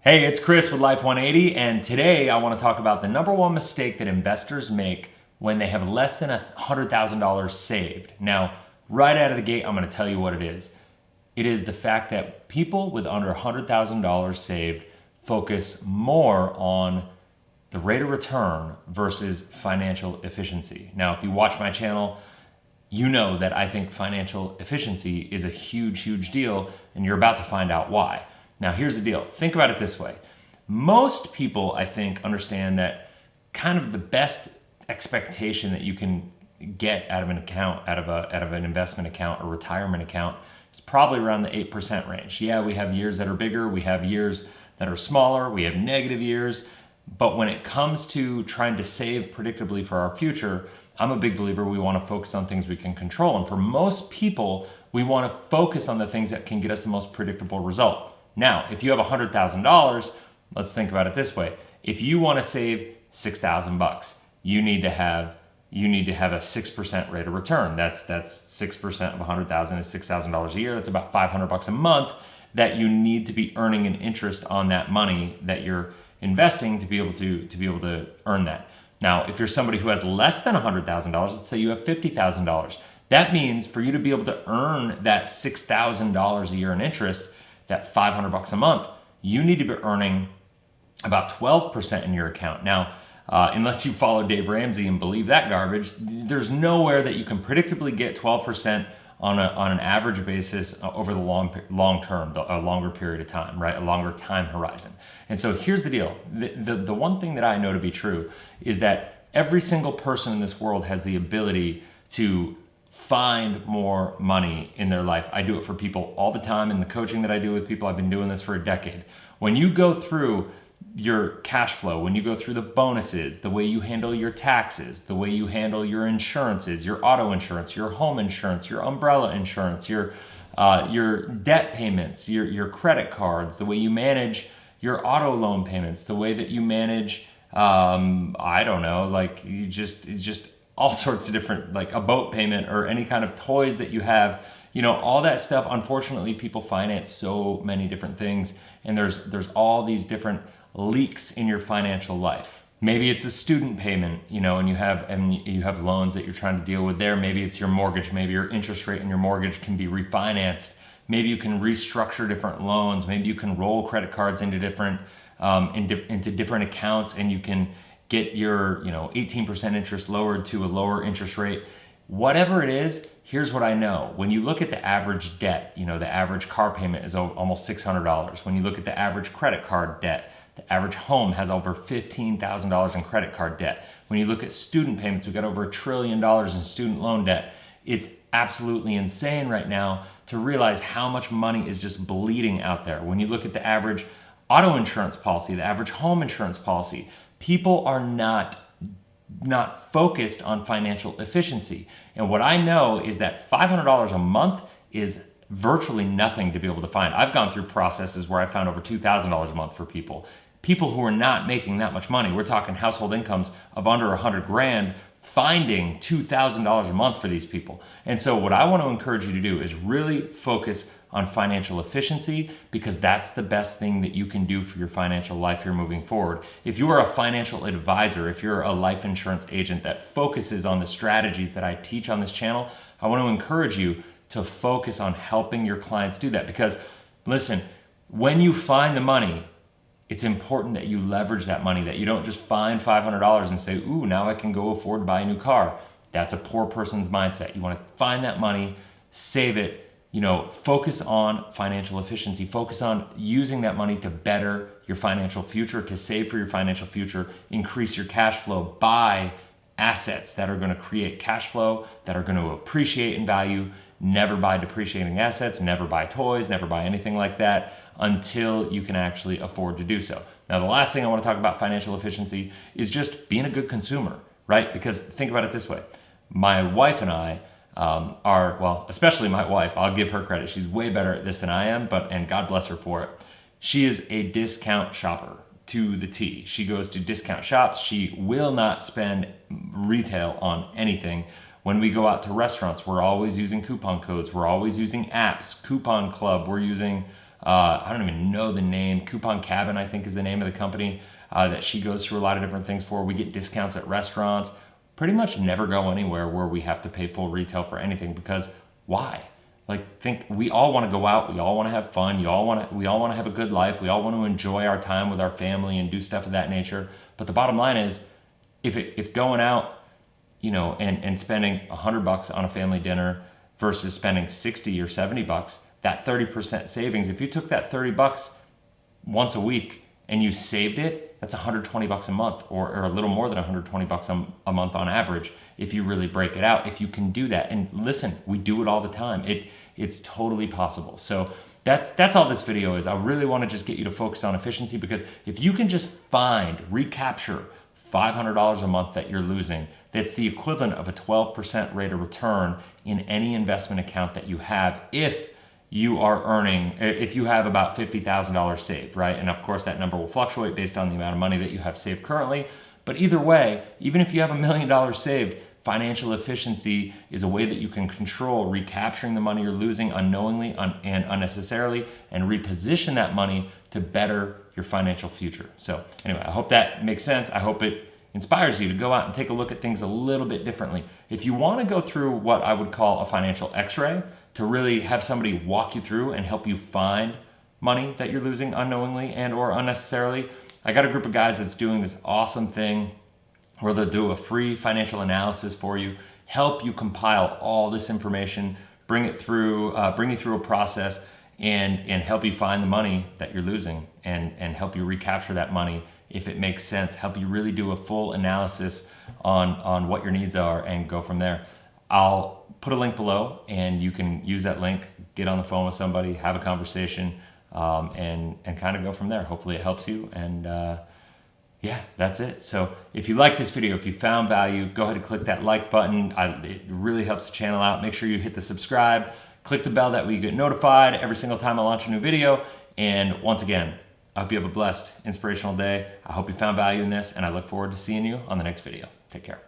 Hey, it's Chris with Life 180, and today I want to talk about the number one mistake that investors make when they have less than $100,000 saved. Now, right out of the gate, I'm going to tell you what it is. It is the fact that people with under $100,000 saved focus more on the rate of return versus financial efficiency. Now, if you watch my channel, you know that I think financial efficiency is a huge, huge deal, and you're about to find out why. Now, here's the deal. Think about it this way. Most people, I think, understand that kind of the best expectation that you can get out of an account, out of an investment account or retirement account is probably around the 8% range. Yeah, we have years that are bigger, we have years that are smaller, we have negative years, but when it comes to trying to save predictably for our future, I'm a big believer we want to focus on things we can control. And for most people, we want to focus on the things that can get us the most predictable result. Now, if you have $100,000, let's think about it this way. If you want to save $6,000, you need to have a 6% rate of return. That's 6% of 100,000 is $6,000 a year. That's about $500 a month that you need to be earning an interest on that money that you're investing to be able to earn that. Now, if you're somebody who has less than $100,000, let's say you have $50,000, that means for you to be able to earn that $6,000 a year in interest, that $500 a month, you need to be earning about 12% in your account. Now, unless you follow Dave Ramsey and believe that garbage, there's nowhere that you can predictably get 12% on an average basis over the long term, a longer period of time, right? A longer time horizon. And so here's the deal. The one thing that I know to be true is that every single person in this world has the ability to find more money in their life. I do it for people all the time in the coaching that I do with people. I've been doing this for a decade. When you go through your cash flow, when you go through the bonuses, the way you handle your taxes, the way you handle your insurances, your auto insurance, your home insurance, your umbrella insurance, your debt payments, your credit cards, the way you manage your auto loan payments, the way that you manage, I don't know, like you just all sorts of different, like a boat payment or any kind of toys that you have, all that stuff. Unfortunately, people finance so many different things, and there's all these different leaks in your financial life. Maybe it's a student payment, and you have loans that you're trying to deal with there. Maybe it's your mortgage. Maybe your interest rate in your mortgage can be refinanced. Maybe you can restructure different loans. Maybe you can roll credit cards into different accounts, and you can get your 18% interest lowered to a lower interest rate. Whatever it is, here's what I know. When you look at the average debt, the average car payment is almost $600. When you look at the average credit card debt, the average home has over $15,000 in credit card debt. When you look at student payments, we've got over $1 trillion in student loan debt. It's absolutely insane right now to realize how much money is just bleeding out there. When you look at the average auto insurance policy, the average home insurance policy, people are not focused on financial efficiency. And what I know is that $500 a month is virtually nothing to be able to find. I've gone through processes where I found over $2,000 a month for people who are not making that much money. We're talking household incomes of under 100 grand, finding $2,000 a month for these people. And so what I want to encourage you to do is really focus on financial efficiency, because that's the best thing that you can do for your financial life here moving forward. If you are a financial advisor, if you're a life insurance agent that focuses on the strategies that I teach on this channel, I want to encourage you to focus on helping your clients do that. Because listen, when you find the money, it's important that you leverage that money, that you don't just find $500 and say, ooh, now I can go afford to buy a new car. That's a poor person's mindset. You want to find that money, save it, focus on financial efficiency, focus on using that money to better your financial future, to save for your financial future, increase your cash flow, buy assets that are going to create cash flow, that are going to appreciate in value. Never buy depreciating assets, never buy toys, never buy anything like that until you can actually afford to do so. Now, the last thing I want to talk about financial efficiency is just being a good consumer, right? Because think about it this way. My wife and I especially my wife, I'll give her credit. She's way better at this than I am, and God bless her for it. She is a discount shopper to the T. She goes to discount shops. She will not spend retail on anything. When we go out to restaurants, we're always using coupon codes. We're always using apps, Coupon Club. We're using I don't even know the name. Coupon Cabin, I think, is the name of the company that she goes through a lot of different things for. We get discounts at restaurants. Pretty much never go anywhere where we have to pay full retail for anything, because why? Like, we all want to go out, we all want to have fun, we all want to have a good life, we all want to enjoy our time with our family and do stuff of that nature. But the bottom line is, if going out, and spending $100 on a family dinner versus spending 60 or 70 bucks, that 30% savings, if you took that 30 bucks once a week and you saved it, that's 120 bucks a month, or a little more than 120 bucks a month on average, if you really break it out, if you can do that. And listen, we do it all the time. It's totally possible. So that's all this video is. I really want to just get you to focus on efficiency, because if you can just recapture $500 a month that you're losing, that's the equivalent of a 12% rate of return in any investment account that you have, if you have about $50,000 saved, right? And of course that number will fluctuate based on the amount of money that you have saved currently. But either way, even if you have $1 million saved, financial efficiency is a way that you can control recapturing the money you're losing unknowingly and unnecessarily, and reposition that money to better your financial future. So anyway, I hope that makes sense. I hope it inspires you to go out and take a look at things a little bit differently. If you want to go through what I would call a financial x-ray, to really have somebody walk you through and help you find money that you're losing unknowingly and or unnecessarily, I got a group of guys that's doing this awesome thing where they'll do a free financial analysis for you, help you compile all this information, bring you through a process, and help you find the money that you're losing, and help you recapture that money if it makes sense, help you really do a full analysis on what your needs are and go from there. I'll put a link below, and you can use that link, get on the phone with somebody, have a conversation, and kind of go from there. Hopefully it helps you, and yeah, that's it. So if you like this video, if you found value, go ahead and click that like button. It really helps the channel out. Make sure you hit the subscribe, click the bell, that way you get notified every single time I launch a new video. And once again, I hope you have a blessed, inspirational day. I hope you found value in this, and I look forward to seeing you on the next video. Take care.